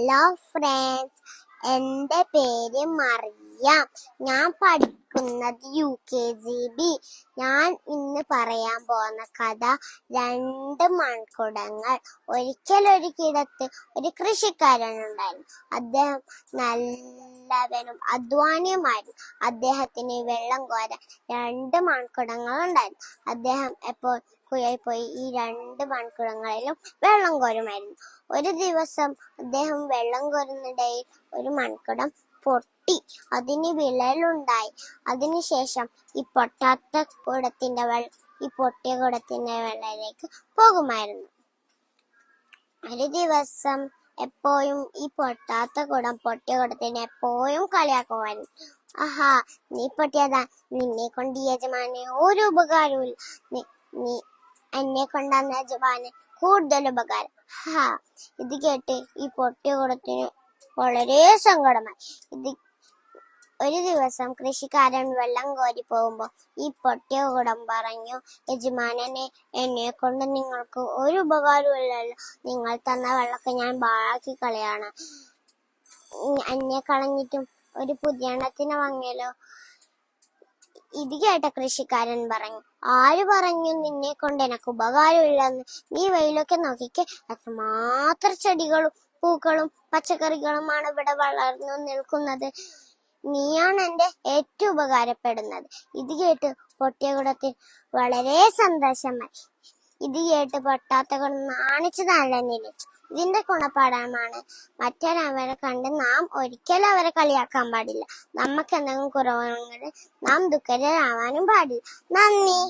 Hello friends, എൻ്റെ പേര് മറിയം. ഞാൻ പഠിക്കുന്നത് UKGB. ഞാൻ ഇന്ന് പറയാൻ പോകുന്ന കഥ 2 മൺകുടങ്ങൾ. ഒരിക്കലൊരിടത്ത് ഒരു കൃഷിക്കാരൻ ഉണ്ടായിരുന്നു. അദ്ദേഹം നല്ലവനും അധ്വാനിയുമായിരുന്നു. അദ്ദേഹത്തിന് വെള്ളം കോരാൻ 2 മൺകുടങ്ങൾ ഉണ്ടായിരുന്നു. അദ്ദേഹം എപ്പോൾ പോയി ഈ 2 മൺകുടങ്ങളിലും വെള്ളം കോരുമായിരുന്നു. ഒരു ദിവസം അദ്ദേഹം വെള്ളം കോരുന്നിടയിൽ ഒരു മൺകുടം പൊട്ടി. അതിന് വിള്ളലുണ്ടായി. അതിനുശേഷം ഈ പൊട്ടാത്ത കുടത്തിന്റെ വെള്ളം ഈ പൊട്ടിയ കുടത്തിന്റെ വെള്ളത്തിലേക്ക് പോകുമായിരുന്നു. ഒരു ദിവസം എപ്പോഴും ഈ പൊട്ടാത്ത കുടം പൊട്ടിയ കുടത്തിന് എപ്പോഴും കളിയാക്കുമായിരുന്നു. ആഹാ, നീ പൊട്ടിയതാ, നിന്നെ കൊണ്ട് യജമാനെ ഒരു ഉപകാരവും. നീ എന്നെ കൊണ്ടാണ് യജമാന് കൂടുതൽ ഉപകാരം. ഇത് കേട്ട് ഈ പൊട്ടിയ കുടത്തിന് വളരെ സങ്കടമായി. ഒരു ദിവസം കൃഷിക്കാരൻ വെള്ളം കോരി പോകുമ്പോ ഈ പൊട്ടിയ കുടം പറഞ്ഞു, യജമാനനെ, എന്നെ കൊണ്ട് നിങ്ങൾക്ക് ഒരു ഉപകാരമില്ലല്ലോ. നിങ്ങൾ തന്ന വെള്ളമൊക്കെ ഞാൻ പാഴാക്കി കളയാണ്. എന്നെ കളഞ്ഞിട്ടും ഒരു പുതിയ എണ്ണത്തിന് വാങ്ങിയല്ലോ. ഇത് കേട്ട കൃഷിക്കാരൻ പറഞ്ഞു, ആര് പറഞ്ഞു നിന്നെ കൊണ്ട് എനക്ക് ഉപകാരമില്ലെന്ന്? നീ വെയിലൊക്കെ നോക്കിക്കെ, അത്രമാത്രം ചെടികളും പൂക്കളും പച്ചക്കറികളുമാണ് ഇവിടെ വളർന്നു നിൽക്കുന്നത്. നീയാണ് എന്റെ ഏറ്റവും ഉപകാരപ്പെടുന്നത്. ഇത് കേട്ട് പൊട്ടിയ കുടത്തിൽ വളരെ സന്തോഷമായി. ഇത് കേട്ട് പൊട്ടാത്ത കുടം നാണിച്ച് നല്ല നിലച്ചു. ഇതിന്റെ ഗുണപാഠമാണ്, മറ്റൊരവരെ കണ്ട് നാം ഒരിക്കലും അവരെ കളിയാക്കാൻ പാടില്ല. നമുക്ക് എന്തെങ്കിലും കുറവുണ്ടെങ്കിൽ നാം ദുഃഖിതരാവാനും പാടില്ല. നന്ദി.